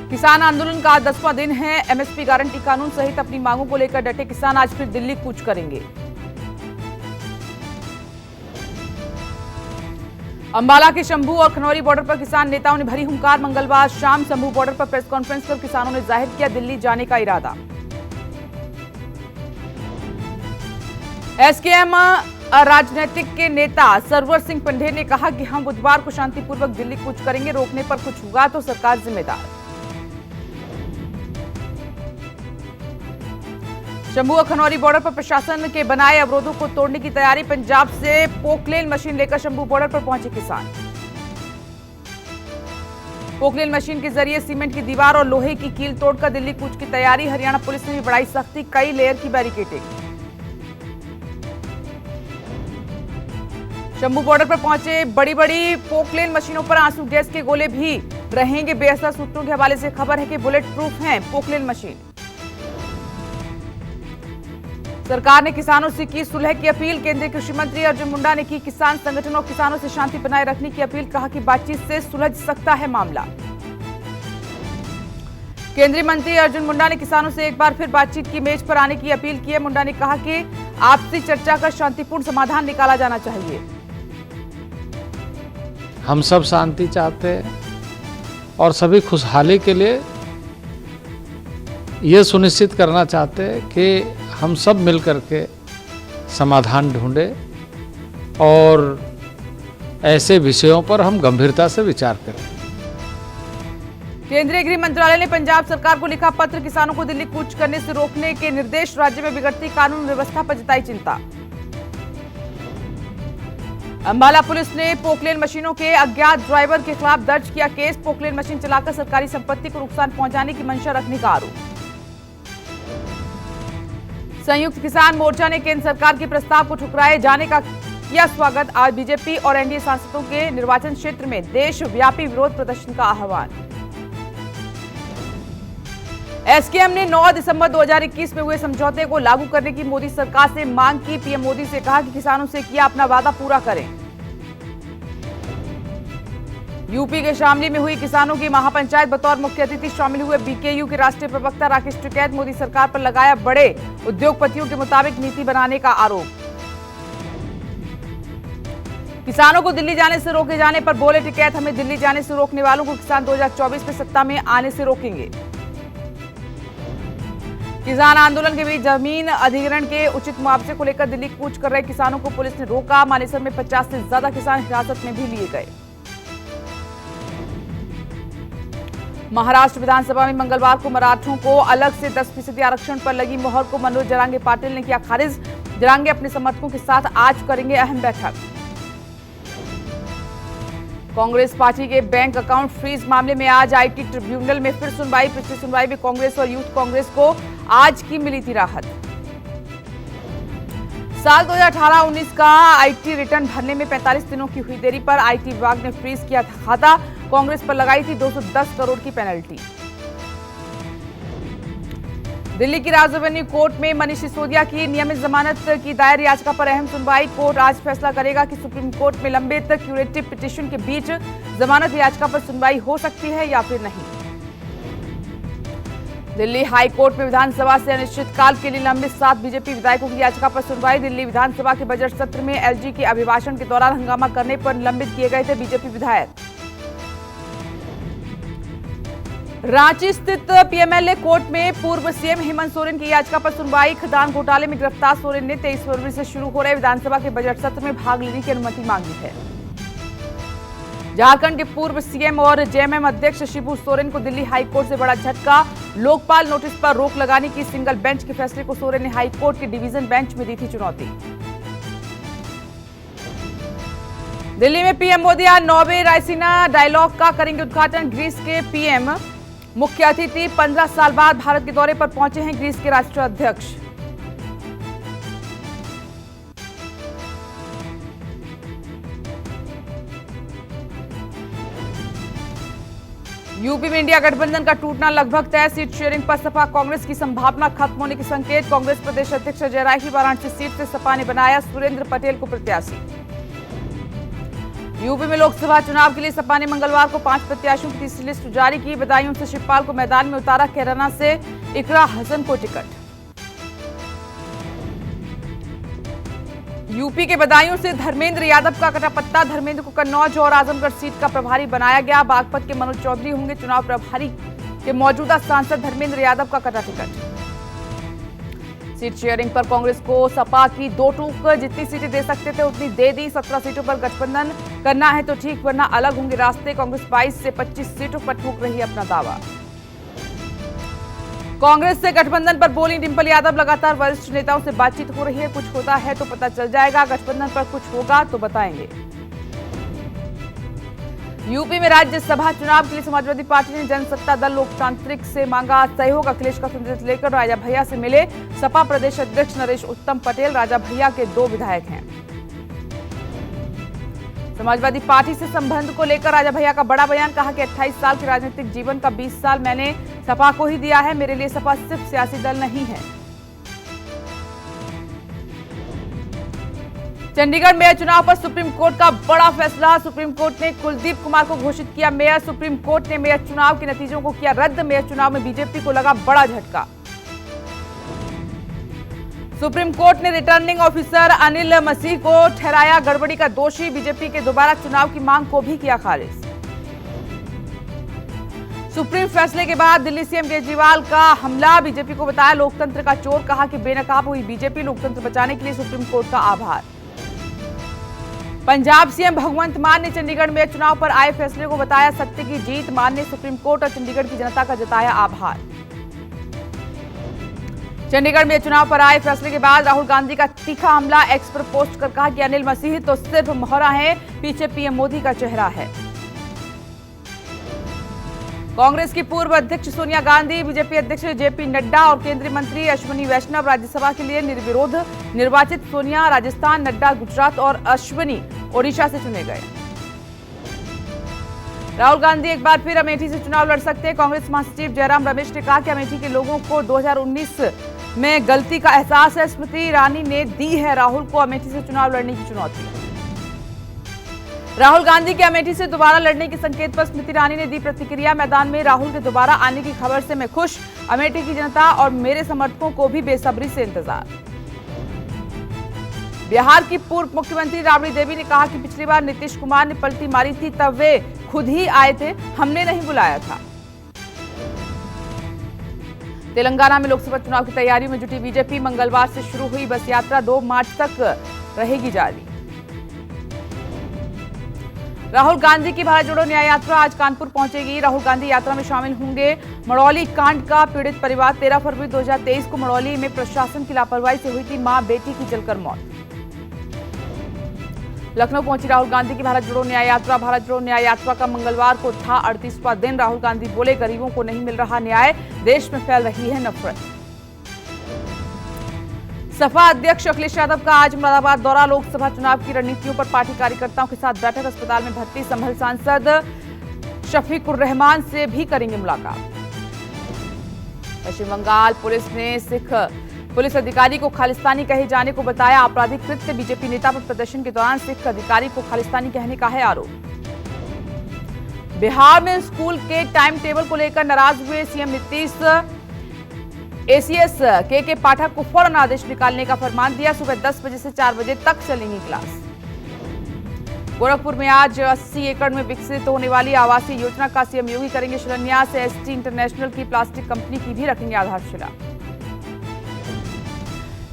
किसान आंदोलन का 10वां दिन है। एमएसपी गारंटी कानून सहित अपनी मांगों को लेकर डटे किसान आज फिर दिल्ली कूच करेंगे। अंबाला के शंभू और खनौरी बॉर्डर पर किसान नेताओं ने भरी हुंकार। मंगलवार शाम शंभू बॉर्डर पर प्रेस कॉन्फ्रेंस कर किसानों ने जाहिर किया दिल्ली जाने का इरादा। एसकेएम राजनीतिक के नेता सरवर सिंह पंढे ने कहा कि हम बुधवार को शांतिपूर्वक दिल्ली कूच करेंगे, रोकने पर कुछ हुआ तो सरकार जिम्मेदार। शंभू और खनौरी बॉर्डर पर प्रशासन के बनाए अवरोधों को तोड़ने की तैयारी। पंजाब से पोकलेन मशीन लेकर शंभू बॉर्डर पर पहुंचे किसान। पोकलेन मशीन के जरिए सीमेंट की दीवार और लोहे की कील तोड़कर दिल्ली कूच की तैयारी। हरियाणा पुलिस ने भी बढ़ाई सख्ती, कई लेयर की बैरिकेडिंग। शंभू बॉर्डर पर पहुंचे बड़ी बड़ी पोकलेन मशीनों पर आंसू गैस के गोले भी रहेंगे। बेअसर सूत्रों के हवाले से खबर है कि बुलेट प्रूफ है पोकलेन मशीन। सरकार ने किसानों से की सुलह की अपील। केंद्रीय कृषि मंत्री अर्जुन मुंडा ने की किसान संगठनों और किसानों से शांति बनाए रखने की अपील। कहा कि बातचीत से सुलझ सकता है मामला। केंद्रीय मंत्री अर्जुन मुंडा ने किसानों से एक बार फिर बातचीत की मेज पर आने की अपील की है। मुंडा ने कहा कि आपसी चर्चा कर शांतिपूर्ण समाधान निकाला जाना चाहिए। हम सब शांति चाहते हैं और सभी खुशहाली के लिए ये सुनिश्चित करना चाहते हैं कि हम सब मिलकर के समाधान ढूंढें और ऐसे विषयों पर हम गंभीरता से विचार करें। केंद्रीय गृह मंत्रालय ने पंजाब सरकार को लिखा पत्र। किसानों को दिल्ली कूच करने से रोकने के निर्देश। राज्य में बिगड़ती कानून व्यवस्था पर जताई चिंता। अंबाला पुलिस ने पोकलेन मशीनों के अज्ञात ड्राइवर के खिलाफ दर्ज किया केस। पोकलेन मशीन चलाकर सरकारी संपत्ति को नुकसान पहुंचाने की मंशा रखने का आरोप। संयुक्त किसान मोर्चा ने केंद्र सरकार के प्रस्ताव को ठुकराए जाने का किया स्वागत। आज बीजेपी और एनडीए सांसदों के निर्वाचन क्षेत्र में देशव्यापी विरोध प्रदर्शन का आह्वान। एसकेएम ने 9 दिसंबर 2021 में हुए समझौते को लागू करने की मोदी सरकार से मांग की। पीएम मोदी से कहा कि किसानों से किया अपना वादा पूरा करें। यूपी के शामली में हुई किसानों की महापंचायत। बतौर मुख्य अतिथि शामिल हुए बीकेयू के राष्ट्रीय प्रवक्ता राकेश टिकैत। मोदी सरकार पर लगाया बड़े उद्योगपतियों के मुताबिक नीति बनाने का आरोप। किसानों को दिल्ली जाने से रोके जाने पर बोले टिकैत, हमें दिल्ली जाने से रोकने वालों को किसान 2024 में सत्ता में आने से रोकेंगे। किसान आंदोलन के बीच जमीन अधिग्रहण के उचित मुआवजे को लेकर दिल्ली कूच कर रहे किसानों को पुलिस ने रोका। मानेसर में 50 से ज्यादा किसान हिरासत में भी लिए गए। महाराष्ट्र विधानसभा में मंगलवार को मराठों को अलग से 10% आरक्षण पर लगी मोहर को मनोज जरांगे पाटिल ने किया खारिज। जरांगे अपने समर्थकों के साथ आज करेंगे अहम बैठक। कांग्रेस पार्टी के बैंक अकाउंट फ्रीज मामले में आज आईटी ट्रिब्यूनल में फिर सुनवाई। पिछली सुनवाई में कांग्रेस और यूथ कांग्रेस को आज की मिली थी राहत। साल 2018-19 का आईटी रिटर्न भरने में 45 दिनों की हुई देरी पर आईटी विभाग ने फ्रीज किया था खाता। कांग्रेस पर लगाई थी 210 करोड़ की पेनल्टी। दिल्ली की राजधानी कोर्ट में मनीष सिसोदिया की नियमित जमानत की दायर याचिका पर अहम सुनवाई। कोर्ट आज फैसला करेगा कि सुप्रीम कोर्ट में लंबित क्यूरेटिव पिटीशन के बीच जमानत याचिका पर सुनवाई हो सकती है या फिर नहीं। दिल्ली हाई कोर्ट में विधानसभा से अनिश्चितकाल के लिए लंबित 7 बीजेपी विधायकों की याचिका पर सुनवाई। दिल्ली विधानसभा के बजट सत्र में एलजी के अभिभाषण के दौरान हंगामा करने पर निलंबित किए गए थे बीजेपी विधायक। रांची स्थित पीएमएलए कोर्ट में पूर्व सीएम हेमंत सोरेन की याचिका पर सुनवाई। खदान घोटाले में गिरफ्तार सोरेन ने 23 फरवरी से शुरू हो रहे विधानसभा के बजट सत्र में भाग लेने की अनुमति मांगी है। झारखंड के पूर्व सीएम और जेएमएम अध्यक्ष शिबू सोरेन को दिल्ली हाईकोर्ट से बड़ा झटका। लोकपाल नोटिस पर रोक लगाने की सिंगल बेंच के फैसले को सोरेन ने हाईकोर्ट के डिवीजन बेंच में दी थी चुनौती। दिल्ली में पीएम मोदी आज 9वें रायसीना डायलॉग का करेंगे उद्घाटन। ग्रीस के पीएम मुख्य अतिथि 15 साल बाद भारत के दौरे पर पहुंचे हैं ग्रीस के राष्ट्राध्यक्ष। यूपी में इंडिया गठबंधन का टूटना लगभग तय। सीट शेयरिंग पर सपा कांग्रेस की संभावना खत्म होने के संकेत। कांग्रेस प्रदेश अध्यक्ष अजय राय की वाराणसी सीट से सपा ने बनाया सुरेंद्र पटेल को प्रत्याशी। यूपी में लोकसभा चुनाव के लिए सपा ने मंगलवार को 5 प्रत्याशियों की तीसरी लिस्ट जारी की। बदायूं से शिवपाल को मैदान में उतारा, कैराना से इकरा हसन को टिकट। यूपी के बदायूं से धर्मेंद्र यादव का कटा पत्ता। धर्मेंद्र को कन्नौज और आजमगढ़ सीट का प्रभारी बनाया गया। बागपत के मनोज चौधरी होंगे चुनाव प्रभारी। के मौजूदा सांसद धर्मेंद्र यादव का कटा टिकट। सीट शेयरिंग पर कांग्रेस को सपा की 2 टूक। जितनी सीटें दे सकते थे उतनी दे दी। 17 सीटों पर गठबंधन करना है तो ठीक, वरना अलग होंगे रास्ते। कांग्रेस 22 से 25 सीटों पर ठोक रही है अपना दावा। कांग्रेस से गठबंधन पर बोली डिंपल यादव, लगातार वरिष्ठ नेताओं से बातचीत हो रही है। कुछ होता है तो पता चल जाएगा, गठबंधन पर कुछ होगा तो बताएंगे। यूपी में राज्यसभा चुनाव के लिए समाजवादी पार्टी ने जनसत्ता दल लोकतांत्रिक से मांगा सहयोग। अखिलेश का नेतृत्व लेकर राजा भैया से मिले सपा प्रदेश अध्यक्ष नरेश उत्तम पटेल। राजा भैया के 2 विधायक हैं। समाजवादी पार्टी से संबंध को लेकर राजा भैया का बड़ा बयान, कहा कि 28 साल के राजनीतिक जीवन का 20 साल मैंने सपा को ही दिया है। मेरे लिए सपा सिर्फ सियासी दल नहीं है। चंडीगढ़ मेयर चुनाव पर सुप्रीम कोर्ट का बड़ा फैसला। सुप्रीम कोर्ट ने कुलदीप कुमार को घोषित किया मेयर। सुप्रीम कोर्ट ने मेयर चुनाव के नतीजों को किया रद्द। मेयर चुनाव में बीजेपी को लगा बड़ा झटका। सुप्रीम कोर्ट ने रिटर्निंग ऑफिसर अनिल मसीह को ठहराया गड़बड़ी का दोषी। बीजेपी के दोबारा चुनाव की मांग को भी किया खारिज। सुप्रीम फैसले के बाद दिल्ली सीएम केजरीवाल का हमला। बीजेपी को बताया लोकतंत्र का चोर, कहा कि बेनकाब हुई बीजेपी। लोकतंत्र बचाने के लिए सुप्रीम कोर्ट का आभार। पंजाब सीएम भगवंत मान ने चंडीगढ़ में चुनाव पर आए फैसले को बताया सत्य की जीत। मान ने सुप्रीम कोर्ट और चंडीगढ़ की जनता का जताया आभार। चंडीगढ़ में चुनाव पर आए फैसले के बाद राहुल गांधी का तीखा हमला। एक्स पर पोस्ट कर कहा कि अनिल मसीह तो सिर्फ मोहरा है, पीछे पीएम मोदी का चेहरा है। कांग्रेस की पूर्व अध्यक्ष सोनिया गांधी, बीजेपी अध्यक्ष जेपी नड्डा और केंद्रीय मंत्री अश्विनी वैष्णव राज्यसभा के लिए निर्विरोध निर्वाचित। सोनिया राजस्थान, नड्डा गुजरात और अश्विनी ओडिशा से चुने गए। राहुल गांधी एक बार फिर अमेठी से चुनाव लड़ सकते हैं। कांग्रेस महासचिव जयराम रमेश ने कहा कि अमेठी के लोगों को 2019 में गलती का एहसास है। स्मृति ईरानी ने दी है राहुल को अमेठी से चुनाव लड़ने की चुनौती। राहुल गांधी के अमेठी से दोबारा लड़ने के संकेत पर स्मृति ईरानी ने दी प्रतिक्रिया। मैदान में राहुल के दोबारा आने की खबर से मैं खुश। अमेठी की जनता और मेरे समर्थकों को भी बेसब्री से इंतजार। बिहार की पूर्व मुख्यमंत्री राबड़ी देवी ने कहा कि पिछली बार नीतीश कुमार ने पलटी मारी थी तब वे खुद ही आए थे, हमने नहीं बुलाया था। तेलंगाना में लोकसभा चुनाव की तैयारियों में जुटी बीजेपी। मंगलवार से शुरू हुई बस यात्रा 2 मार्च तक रहेगी जारी। राहुल गांधी की भारत जोड़ो न्याय यात्रा आज कानपुर पहुंचेगी। राहुल गांधी यात्रा में शामिल होंगे मड़ौली कांड का पीड़ित परिवार। 13 फरवरी 2023 को मड़ौली में प्रशासन की लापरवाही से हुई थी मां बेटी की जलकर मौत। लखनऊ पहुंची राहुल गांधी की भारत जोड़ो न्याय यात्रा। भारत जोड़ो न्याय यात्रा का मंगलवार को था 38वां दिन। राहुल गांधी बोले गरीबों को नहीं मिल रहा न्याय, देश में फैल रही है नफरत। सपा अध्यक्ष अखिलेश यादव का आज मुरादाबाद दौरा। लोकसभा चुनाव की रणनीतियों पर पार्टी कार्यकर्ताओं के साथ बैठक। अस्पताल में भर्ती संभल सांसद शफीकुर रहमान से भी करेंगे मुलाकात। पश्चिम बंगाल पुलिस ने सिख पुलिस अधिकारी को खालिस्तानी कहे जाने को बताया आपराधिक कृत्य। बीजेपी नेता पर प्रदर्शन के दौरान सिख अधिकारी को खालिस्तानी कहने का है आरोप। बिहार में स्कूल के टाइम टेबल को लेकर नाराज हुए सीएम नीतीश। एसीएस के पाठक को फौरन आदेश निकालने का फरमान दिया। सुबह 10 बजे से 4 बजे तक चलेंगी क्लास। गोरखपुर में आज 80 एकड़ में विकसित होने वाली आवासीय योजना का सीएम योगी करेंगे शिलान्यास। एसटी इंटरनेशनल की प्लास्टिक कंपनी की भी रखेंगे आधारशिला।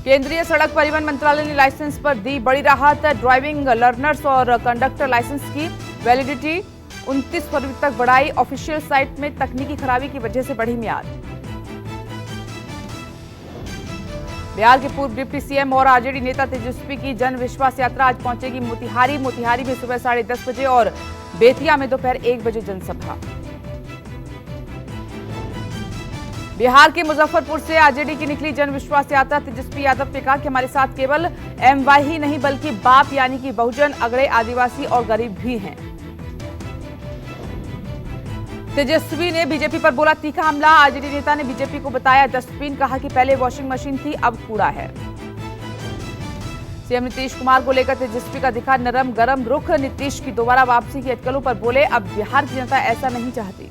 केंद्रीय सड़क परिवहन मंत्रालय ने लाइसेंस पर दी बड़ी राहत। ड्राइविंग लर्नर्स और कंडक्टर लाइसेंस की वैलिडिटी 29 फरवरी तक बढ़ाई। ऑफिशियल साइट में तकनीकी खराबी की वजह से बढ़ी मियाद। बिहार के पूर्व डिप्टी सीएम और आरजेडी नेता तेजस्वी की जन विश्वास यात्रा आज पहुंचेगी मोतिहारी। मोतिहारी में सुबह 10:30 बजे और बेतिया में दोपहर 1 बजे जनसभा। बिहार के मुजफ्फरपुर से आरजेडी की निकली जन विश्वास यात्रा। तेजस्वी यादव ने कहा कि हमारे साथ केवल एमवाई ही नहीं बल्कि बाप यानी कि बहुजन, अगड़े, आदिवासी और गरीब भी हैं। तेजस्वी ने बीजेपी पर बोला तीखा हमला। आरजेडी नेता ने बीजेपी को बताया डस्टबिन। कहा कि पहले वॉशिंग मशीन थी, अब कूड़ा है। सीएम नीतीश कुमार को लेकर तेजस्वी का दिखा नरम गरम रुख। नीतीश की दोबारा वापसी की अटकलों पर बोले, अब बिहार की जनता ऐसा नहीं चाहती।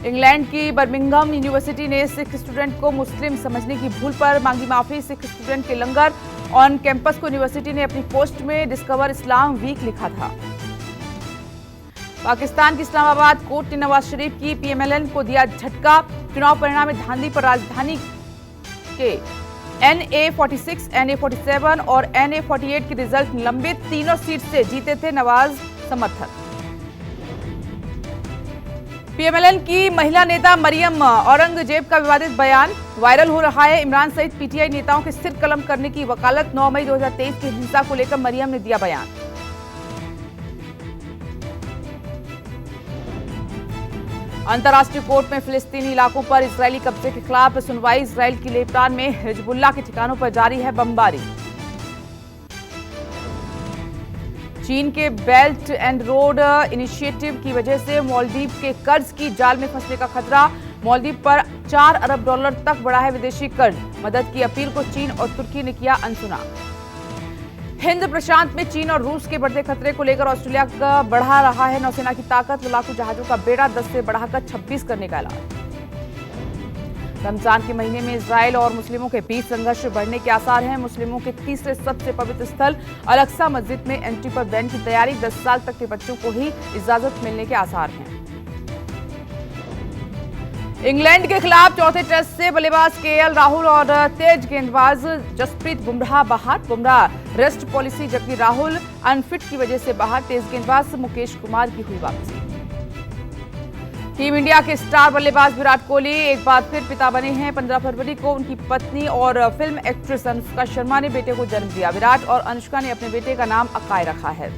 इंग्लैंड की बर्मिंघम यूनिवर्सिटी ने सिख स्टूडेंट को मुस्लिम समझने की भूल पर मांगी माफी। सिख स्टूडेंट के लंगर ऑन कैंपस को यूनिवर्सिटी ने अपनी पोस्ट में डिस्कवर इस्लाम वीक लिखा था। पाकिस्तान की इस्लामाबाद कोर्ट ने नवाज शरीफ की पीएमएलएन को दिया झटका। चुनाव परिणाम में धांधली पर राजधानी के NA-46, NA-47 और NA-48 के रिजल्ट निलंबित। तीनों सीट से जीते थे नवाज समर्थक। पीएमएलएन की महिला नेता मरियम औरंगजेब का विवादित बयान वायरल हो रहा है। इमरान सहित पीटीआई नेताओं के सिर कलम करने की वकालत। 9 मई 2023 की हिंसा को लेकर मरियम ने दिया बयान। अंतर्राष्ट्रीय कोर्ट में फिलिस्तीनी इलाकों पर इजरायली कब्जे के खिलाफ सुनवाई। इजरायल की लेबनान में हिजबुल्लाह के ठिकानों पर जारी है बमबारी। चीन के बेल्ट एंड रोड इनिशिएटिव की वजह से मालदीव के कर्ज की जाल में फंसने का खतरा। मालदीव पर $4 अरब तक बढ़ा है विदेशी कर्ज। मदद की अपील को चीन और तुर्की ने किया अनसुना। हिंद प्रशांत में चीन और रूस के बढ़ते खतरे को लेकर ऑस्ट्रेलिया का बढ़ा रहा है नौसेना की ताकत। लड़ाकू जहाजों का बेड़ा 10 से बढ़ाकर 26 करने का ऐलान। रमजान के महीने में इजरायल और मुस्लिमों के बीच संघर्ष बढ़ने के आसार हैं। मुस्लिमों के तीसरे सबसे पवित्र स्थल अल-अक्सा मस्जिद में एंट्री पर बैन की तैयारी। 10 साल तक के बच्चों को ही इजाजत मिलने के आसार हैं। इंग्लैंड के खिलाफ चौथे टेस्ट से बल्लेबाज केएल राहुल और तेज गेंदबाज जसप्रीत बुमराह बाहर। बुमराह रेस्ट पॉलिसी, जबकि राहुल अनफिट की वजह से बाहर। तेज गेंदबाज मुकेश कुमार की हुई वापसी। टीम इंडिया के स्टार बल्लेबाज विराट कोहली एक बार फिर पिता बने हैं। 15 फरवरी को उनकी पत्नी और फिल्म एक्ट्रेस अनुष्का शर्मा ने बेटे को जन्म दिया। विराट और अनुष्का ने अपने बेटे का नाम अकाय रखा है।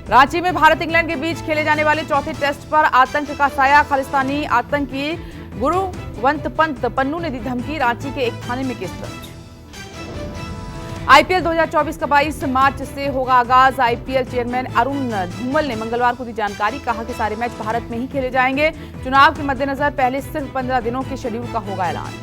रांची में भारत इंग्लैंड के बीच खेले जाने वाले चौथे टेस्ट पर आतंक का साया। खालिस्तानी आतंकी गुरुवंत पंत पन्नू ने दी धमकी। रांची के एक थाने में केस दर्ज। आईपीएल 2024 का 22 मार्च से होगा आगाज। आईपीएल चेयरमैन अरुण धूमल ने मंगलवार को दी जानकारी। कहा कि सारे मैच भारत में ही खेले जाएंगे। चुनाव के मद्देनजर पहले सिर्फ 15 दिनों के शेड्यूल का होगा ऐलान।